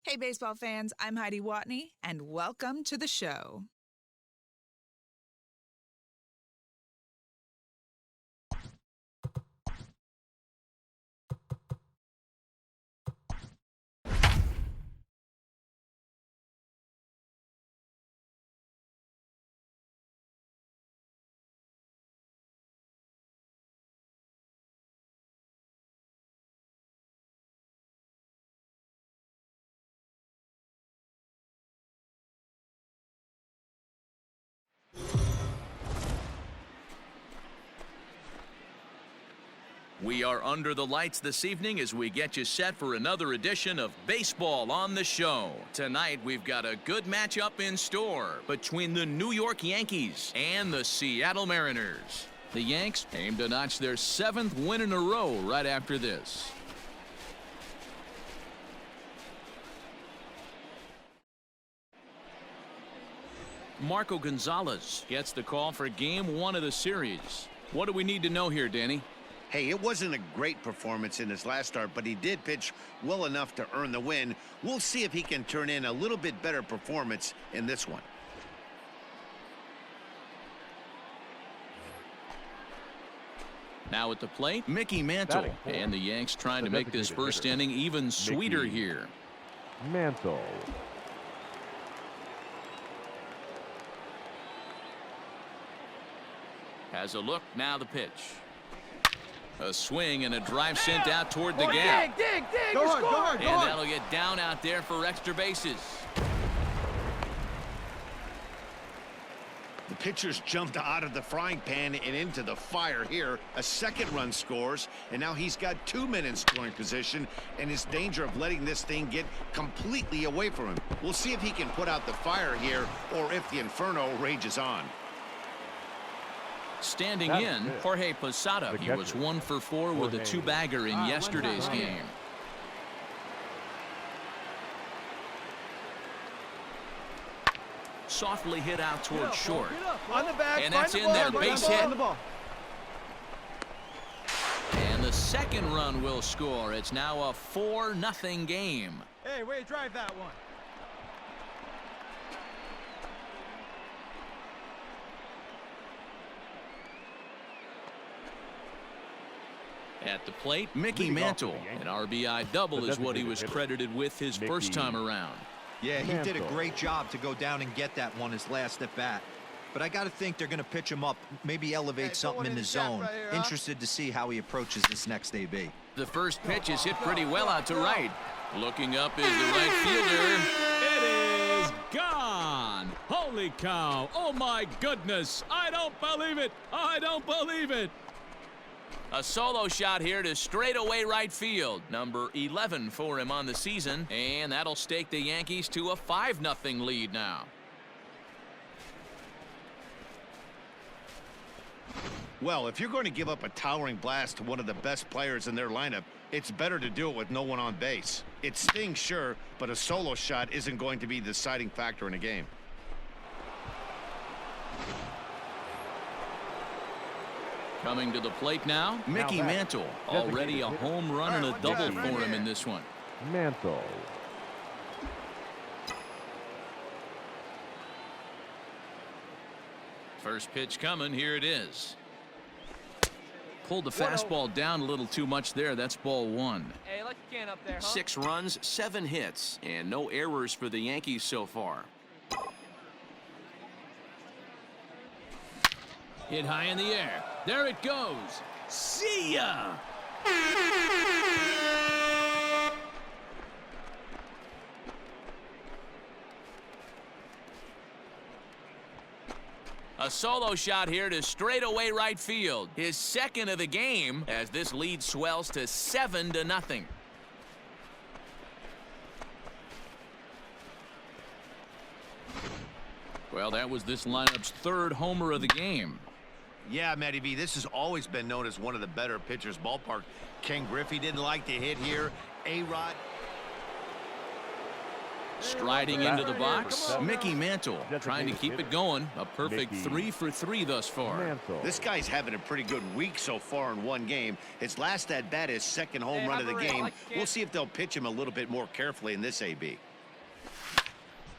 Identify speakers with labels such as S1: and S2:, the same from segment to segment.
S1: Hey, baseball fans, I'm Heidi Watney, and welcome to the show.
S2: We are under the lights this evening as we get you set for another edition of Baseball on the Show. Tonight, we've got a good matchup in store between the New York Yankees and the Seattle Mariners. The Yanks aim to notch their 7th win in a row right after this. Marco Gonzalez gets the call for Game 1 of the series. What do we need to know here, Danny?
S3: Hey, it wasn't a great performance in his last start, but he did pitch well enough to earn the win. We'll see if he can turn in a little bit better performance in this one.
S2: Now at the plate, Mickey Mantle. And the Yanks trying to make this first inning even sweeter here.
S4: Mantle.
S2: Has a look, now the pitch. A swing and a drive sent out toward the gap.
S5: Dig, go hard,
S2: and that'll get down out there for extra bases.
S3: The pitcher's jumped out of the frying pan and into the fire here. A second run scores, and now he's got 2 men in scoring position and is danger of letting this thing get completely away from him. We'll see if he can put out the fire here or if the inferno rages on.
S2: Standing in, Jorge Posada. He was 1 for 4 with a 2-bagger in yesterday's game. Softly hit out toward short. And that's in there, base hit. And the second run will score. It's now a 4-0 game.
S5: Hey, way to drive that one.
S2: At the plate, Mickey Mantle. An RBI double is what he was credited with his first time around.
S6: Yeah, he did a great job to go down and get that one his last at bat. But I got to think they're going to pitch him up, maybe elevate something in the zone.
S5: Right here,
S6: Interested to see how he approaches this next AB.
S2: The first pitch is hit pretty well out to right. Looking up is the right fielder.
S7: It is gone. Holy cow. Oh, my goodness. I don't believe it. I don't believe it.
S2: A solo shot here to straightaway right field. Number 11 for him on the season. And that'll stake the Yankees to a 5-0 lead now.
S3: Well, if you're going to give up a towering blast to one of the best players in their lineup, it's better to do it with no one on base. It stings, sure, but a solo shot isn't going to be the deciding factor in a game.
S2: Coming to the plate now, Mickey Mantle. Already a home run and a double for him in this one.
S4: Mantle.
S2: First pitch coming. Here it is. Pulled the fastball down a little too much there. That's ball 1.
S5: Hey, let your can up there, huh?
S2: 6 runs, 7 hits, and no errors for the Yankees so far.
S7: Hit high in the air. There it goes. See ya.
S2: A solo shot here to straightaway right field. His second of the game as this lead swells to 7-0. Well, that was this lineup's 3rd homer of the game.
S3: Yeah, Matty B, this has always been known as one of the better pitchers' ballpark. Ken Griffey didn't like to hit here. A-Rod.
S2: Striding into the box, Mickey Mantle trying to keep it going. A perfect 3 for 3 thus far.
S3: This guy's having a pretty good week so far in one game. His last at bat is 2nd home run of the game. We'll see if they'll pitch him a little bit more carefully in this AB.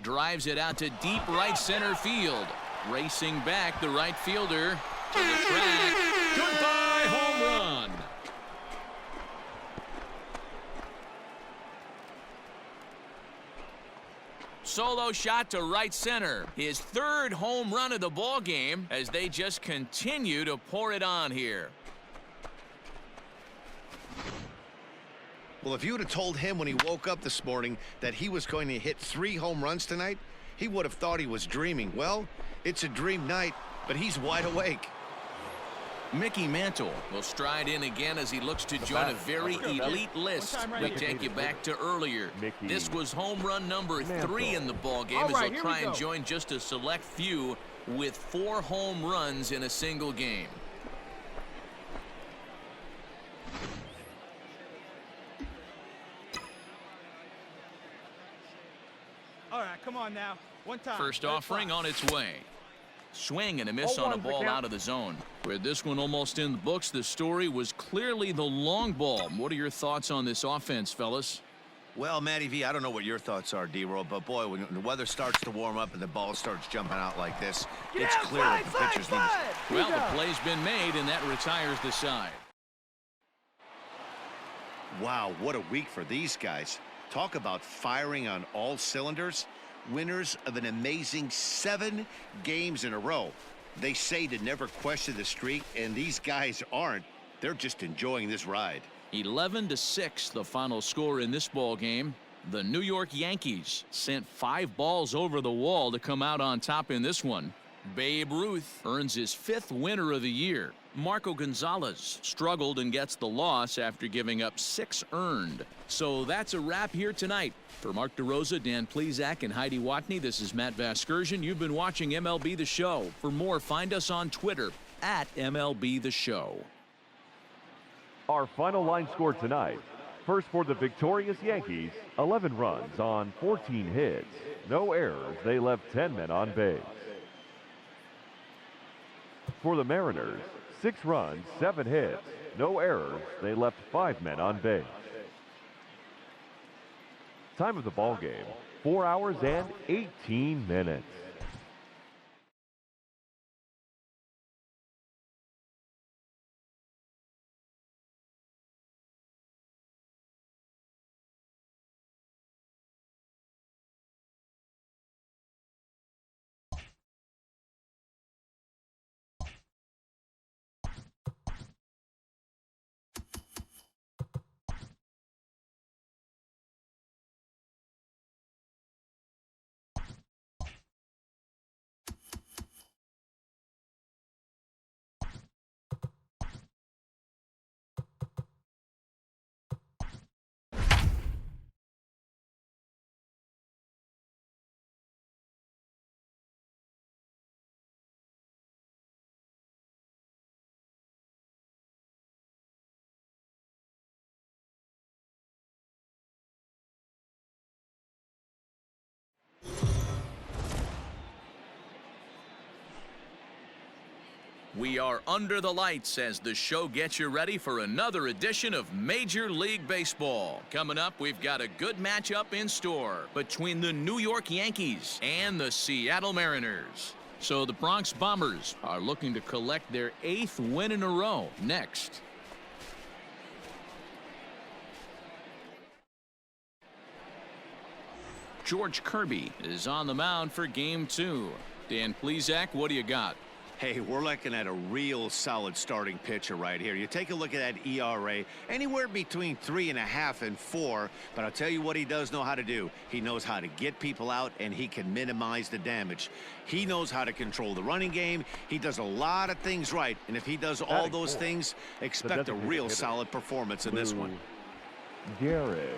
S2: drives it out to deep right center field. Racing back, the right fielder to the track.
S7: Goodbye, home run.
S2: Solo shot to right center. His third home run of the ball game as they just continue to pour it on here.
S3: Well, if you would have told him when he woke up this morning that he was going to hit 3 home runs tonight, he would have thought he was dreaming. Well, it's a dream night, but he's wide awake.
S2: Mickey Mantle will stride in again as he looks to join a very elite list. We take you back to earlier. This was home run number 3 in the ball game as he'll try and join just a select few with 4 home runs in a single game.
S5: All right, come on now. One time.
S2: First offering on its way. Swing and a miss on a ball out of the zone. With this one almost in the books, the story was clearly the long ball. What are your thoughts on this offense, fellas?
S3: Well, Matty V, I don't know what your thoughts are, D-Roll, but boy, when the weather starts to warm up and the ball starts jumping out like this, it's clear that the pitchers need.
S2: Well, the play's been made, and that retires the side.
S3: Wow, what a week for these guys. Talk about firing on all cylinders. Winners of an amazing 7 games in a row. They say to never question the streak, and these guys aren't. They're just enjoying this ride.
S2: 11-6 the final score in this ball game. The New York Yankees sent 5 balls over the wall to come out on top in this one. Babe Ruth earns his 5th winner of the year. Marco Gonzalez struggled and gets the loss after giving up 6 earned. So that's a wrap here tonight. For Mark DeRosa, Dan Plesac, and Heidi Watney, this is Matt Vasgersian. You've been watching MLB The Show. For more, find us on Twitter at MLB The Show.
S4: Our final line score tonight. First for the victorious Yankees, 11 runs on 14 hits. No errors. They left 10 men on base. For the Mariners, 6 runs, 7 hits. No errors. They left 5 men on base. Time of the ball game, 4 hours and 18 minutes.
S2: We are under the lights as the show gets you ready for another edition of Major League Baseball. Coming up, we've got a good matchup in store between the New York Yankees and the Seattle Mariners. So the Bronx Bombers are looking to collect their 8th win in a row next. George Kirby is on the mound for Game 2. Dan Plesac, what do you got?
S3: Hey, we're looking at a real solid starting pitcher right here. You take a look at that ERA, anywhere between 3.5 and 4. But I'll tell you what he does know how to do. He knows how to get people out, and he can minimize the damage. He knows how to control the running game. He does a lot of things right. And if he does all those things, expect a real solid performance in this one.
S4: Garrett.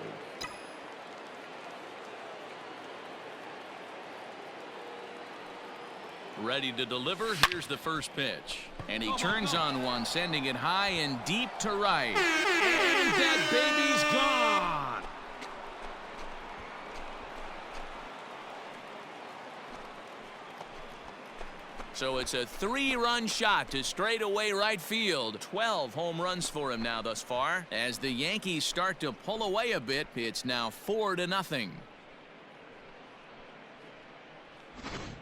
S2: Ready to deliver. Here's the first pitch. And he turns on one, sending it high and deep to right.
S7: And that baby's gone.
S2: So it's a 3-run shot to straightaway right field. 12 home runs for him now thus far. As the Yankees start to pull away a bit, it's now 4-0.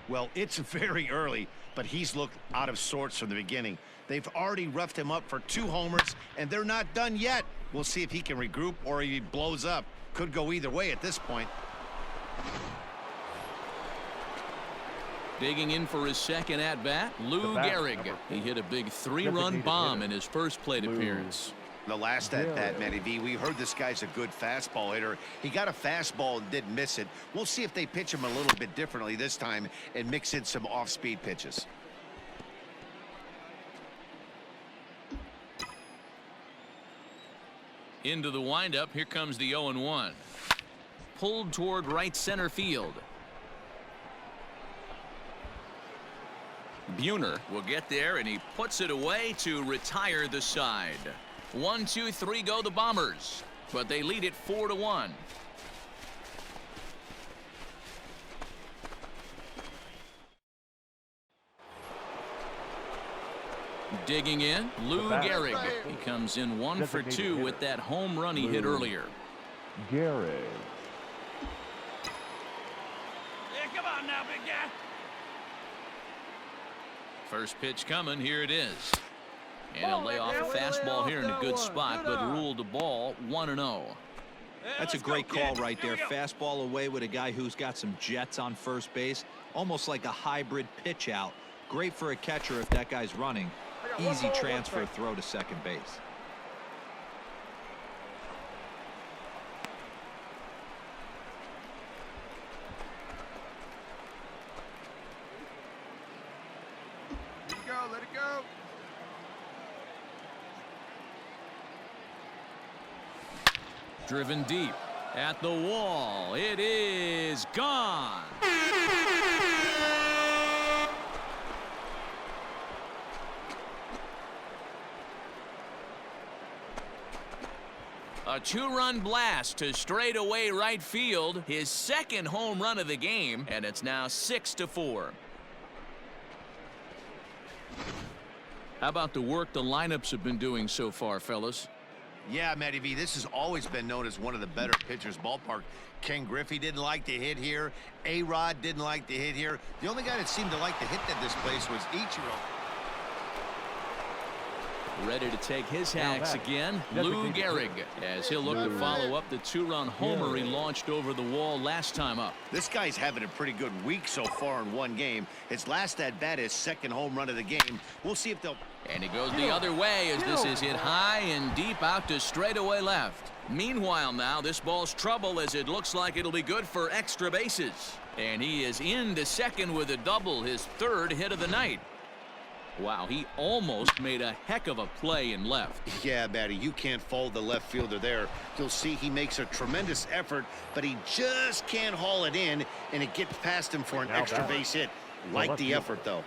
S3: Well, it's very early, but he's looked out of sorts from the beginning. They've already roughed him up for 2 homers, and they're not done yet. We'll see if he can regroup or he blows up. Could go either way at this point.
S2: Digging in for his second at-bat, Lou Gehrig. He hit a big 3-run bomb in his first plate appearance.
S3: The last at-bat, Matty V, we heard this guy's a good fastball hitter. He got a fastball and didn't miss it. We'll see if they pitch him a little bit differently this time and mix in some off-speed pitches.
S2: Into the windup, here comes the 0-1. Pulled toward right center field. Buhner will get there, and he puts it away to retire the side. 1, 2, 3 go the Bombers, but they lead it 4-1. Digging in, Lou Gehrig. He comes in 1 for 2 with that home run he hit earlier.
S4: Gehrig.
S5: Yeah, come on now, big guy.
S2: First pitch coming, here it is. And he'll lay off a fastball here in a good spot, but ruled the ball 1-0.
S6: That's a great call right there. Fastball away with a guy who's got some jets on first base. Almost like a hybrid pitch out. Great for a catcher if that guy's running. Easy transfer throw to second base.
S5: Let it go.
S2: Driven deep at the wall. It is gone. A 2-run blast to straightaway right field. His second home run of the game, and it's now 6-4. How about the work the lineups have been doing so far, fellas?
S3: Yeah, Matty V, this has always been known as one of the better pitchers' ballpark. Ken Griffey didn't like to hit here. A-Rod didn't like to hit here. The only guy that seemed to like to hit at this place was Ichiro.
S2: Ready to take his hacks again, Lou Gehrig, as he'll look to follow up the 2-run homer he launched over the wall last time up.
S3: This guy's having a pretty good week so far in one game. His last at-bat is second home run of the game. We'll see if they'll...
S2: And he goes the other way as this is hit high and deep out to straightaway left. Meanwhile now, this ball's trouble as it looks like it'll be good for extra bases. And he is into second with a double, his 3rd hit of the night. Wow, he almost made a heck of a play in left.
S3: Yeah, Matty, you can't fault the left fielder there. You'll see he makes a tremendous effort, but he just can't haul it in, and it gets past him for an extra base hit. Like the effort, though.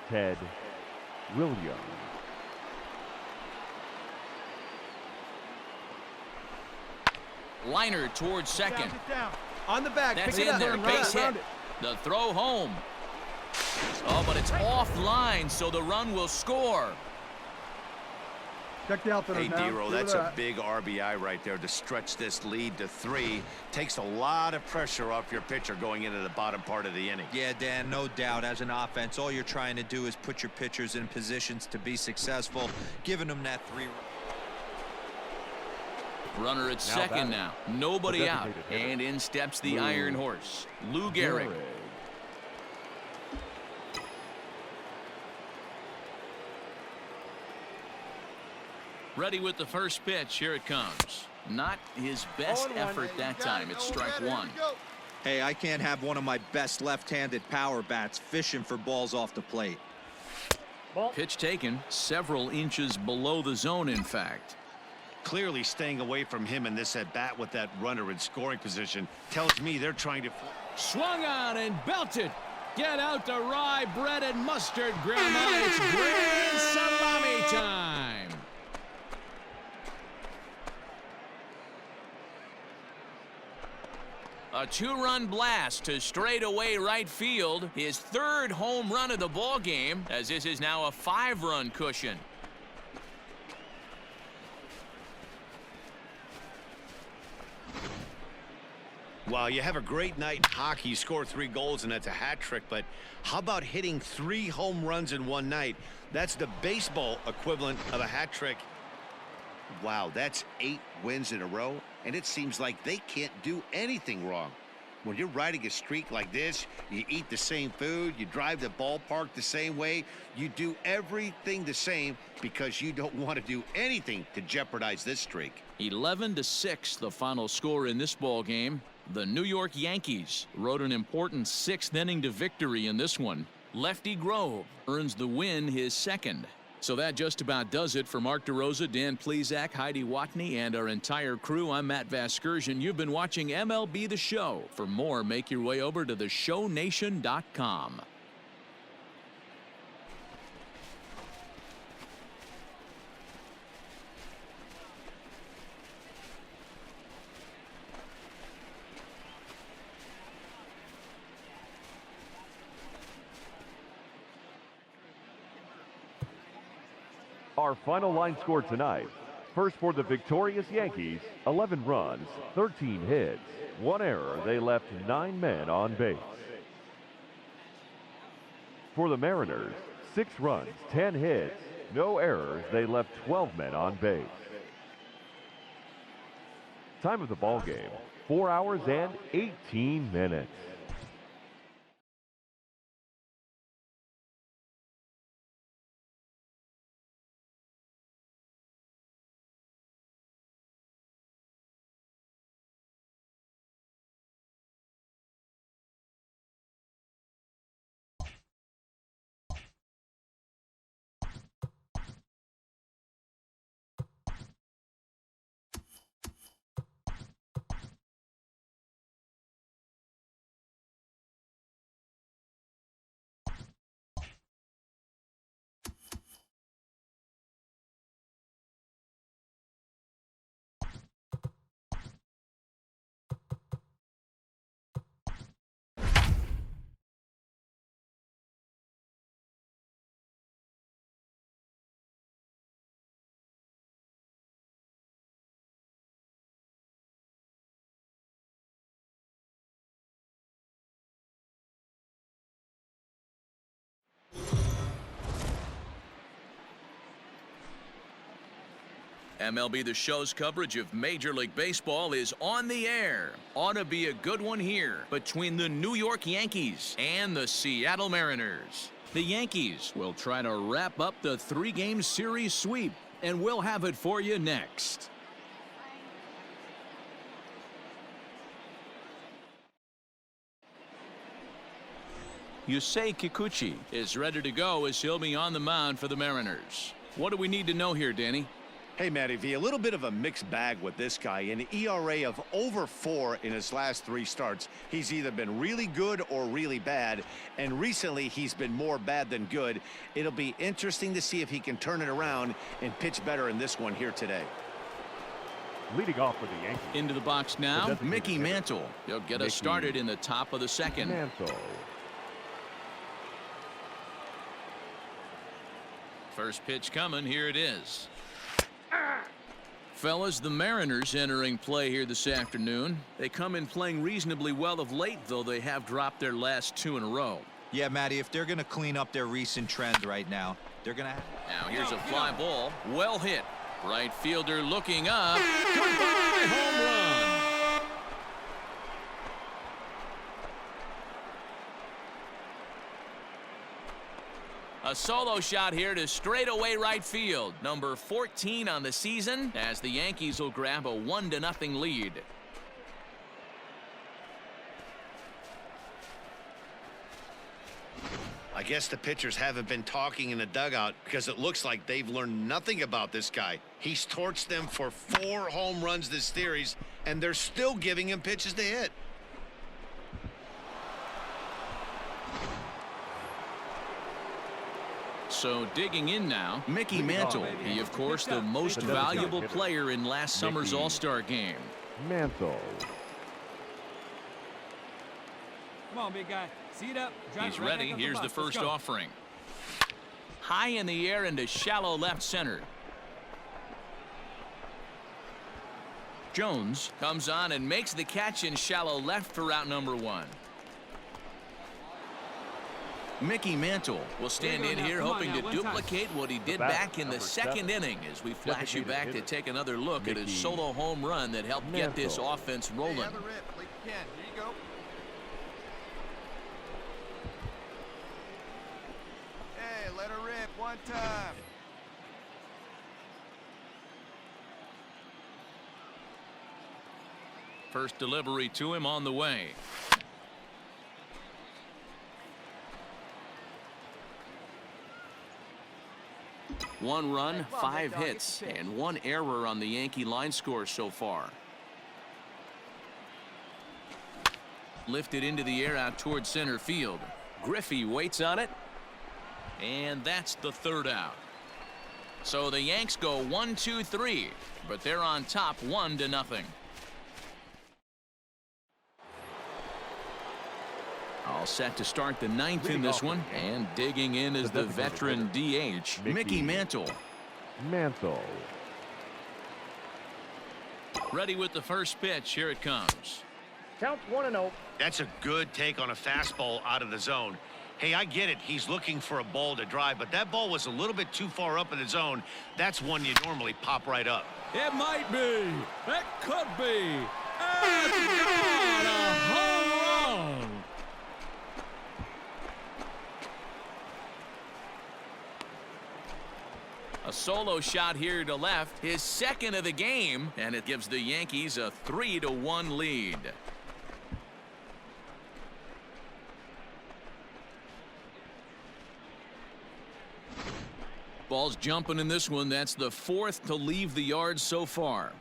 S4: Ted Williams.
S2: Liner towards second.
S5: Down. On the back.
S2: That's
S5: Pick it
S2: in
S5: up.
S2: there. Base hit.
S5: Around it.
S2: The throw home. Oh, but it's offline, so the run will score.
S5: Check the outfitters
S3: Hey,
S5: now.
S3: D-Roll, that's a big RBI right there to stretch this lead to 3. Takes a lot of pressure off your pitcher going into the bottom part of the inning.
S6: Yeah, Dan, no doubt. As an offense, all you're trying to do is put your pitchers in positions to be successful, giving them that 3.
S2: Runner at second now. Nobody out. And in steps the Iron Horse, Lou Gehrig. Ready with the first pitch. Here it comes. Not his best effort that time. It's strike 1.
S6: Hey, I can't have one of my best left-handed power bats fishing for balls off the plate.
S2: Pitch taken several inches below the zone, in fact.
S3: Clearly staying away from him in this at-bat with that runner in scoring position tells me they're trying to...
S7: Swung on and belted. Get out the rye bread and mustard, Grandma. It's grand salami time.
S2: A 2-run blast to straightaway right field. His 3rd home run of the ball game, as this is now a 5-run cushion.
S3: Well, you have a great night in hockey. You score 3 goals, and that's a hat trick. But how about hitting 3 home runs in one night? That's the baseball equivalent of a hat trick. Wow, that's 8 wins in a row, and it seems like they can't do anything wrong. When you're riding a streak like this, you eat the same food, you drive the ballpark the same way, you do everything the same because you don't want to do anything to jeopardize this streak.
S2: 11-6, the final score in this ball game. The New York Yankees rode an important 6th inning to victory in this one. Lefty Grove earns the win, his 2nd. So that just about does it for Mark DeRosa, Dan Plesac, Heidi Watney, and our entire crew. I'm Matt Vasgersian. You've been watching MLB The Show. For more, make your way over to theshownation.com.
S4: Our final line score tonight. First for the victorious Yankees, 11 runs, 13 hits, 1 error. They left 9 men on base. For the Mariners, 6 runs, 10 hits, no errors. They left 12 men on base. Time of the ball game, 4 hours and 18 minutes.
S2: MLB The Show's coverage of Major League Baseball is on the air. Ought to be a good one here between the New York Yankees and the Seattle Mariners. The Yankees will try to wrap up the 3-game series sweep, and we'll have it for you next. Yusei Kikuchi is ready to go as he'll be on the mound for the Mariners. What do we need to know here, Danny?
S3: Hey, Matty V, a little bit of a mixed bag with this guy. An ERA of over 4 in his last 3 starts. He's either been really good or really bad, and recently he's been more bad than good. It'll be interesting to see if he can turn it around and pitch better in this one here today.
S4: Leading off for the Yankees.
S2: Into the box now, Mickey Mantle. He'll get us started in the top of the 2nd.
S4: Mantle.
S2: First pitch coming. Here it is. Fellas, the Mariners entering play here this afternoon. They come in playing reasonably well of late, though they have dropped their last 2 in a row.
S6: Yeah, Matty, if they're going to clean up their recent trends right now, they're going to have...
S2: Now here's a fly ball. Well hit. Right fielder looking up. Goodbye, home run. A solo shot here to straightaway right field. Number 14 on the season as the Yankees will grab a 1-0 lead.
S3: I guess the pitchers haven't been talking in the dugout because it looks like they've learned nothing about this guy. He's torched them for 4 home runs this series, and they're still giving him pitches to hit.
S2: So digging in now, Mickey Mantle. He, of course, the most valuable player in last summer's All-Star game.
S4: Mantle.
S5: Come on, big guy. Seat up.
S2: He's ready. Here's the first offering. High in the air into shallow left center. Jones comes on and makes the catch in shallow left for route number 1. Mickey Mantle will stand in here hoping to duplicate what he did back in the second inning as we flash you back to take another look at his solo home run that helped get this offense rolling.
S8: Here you go. Hey, let her rip one time.
S2: First delivery to him on the way. One run, 5 hits, and 1 error on the Yankee line score so far. Lifted into the air out towards center field. Griffey waits on it, and that's the 3rd out. So the Yanks go 1-2-3, but they're on top 1-0. All set to start the 9th in this one, and digging in is the veteran DH, Mickey Mantle. Ready with the first pitch. Here it comes.
S9: Count 1-0.
S3: That's a good take on a fastball out of the zone. Hey, I get it. He's looking for a ball to drive, but that ball was a little bit too far up in the zone. That's one you normally pop right up.
S7: It might be. It could be. It's gone. A home run.
S2: A solo shot here to left, his 2nd of the game, and it gives the Yankees a 3-1 lead. Ball's jumping in this one. That's the 4th to leave the yard so far.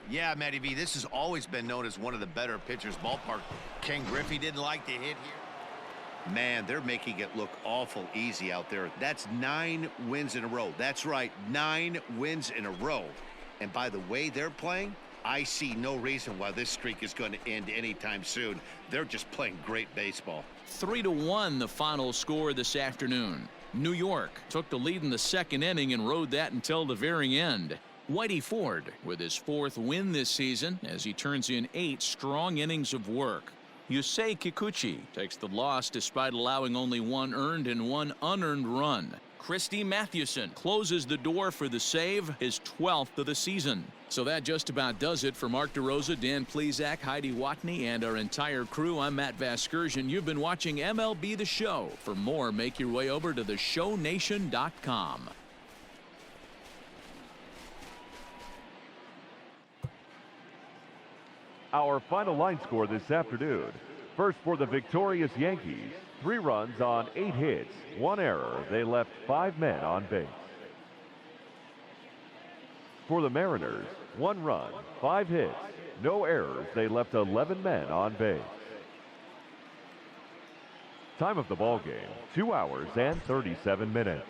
S3: Yeah, Matty V, this has always been known as one of the better pitchers' ballpark. Ken Griffey didn't like to hit here. Man, they're making it look awful easy out there. That's 9 wins in a row. That's right, 9 wins in a row. And by the way they're playing, I see no reason why this streak is going to end anytime soon. They're just playing great baseball.
S2: 3-1 the final score this afternoon. New York took the lead in the 2nd inning and rode that until the very end. Whitey Ford with his 4th win this season as he turns in 8 strong innings of work. Yusei Kikuchi takes the loss despite allowing only 1 earned and 1 unearned run. Christy Mathewson closes the door for the save, his 12th of the season. So that just about does it for Mark DeRosa, Dan Plesac, Heidi Watney, and our entire crew. I'm Matt Vasgersian. You've been watching MLB The Show. For more, make your way over to theshownation.com.
S4: Our final line score this afternoon. First for the victorious Yankees, 3 runs on 8 hits, 1 error. They left 5 men on base. For the Mariners, 1 run, 5 hits, no errors. They left 11 men on base. Time of the ball game, 2 hours and 37 minutes.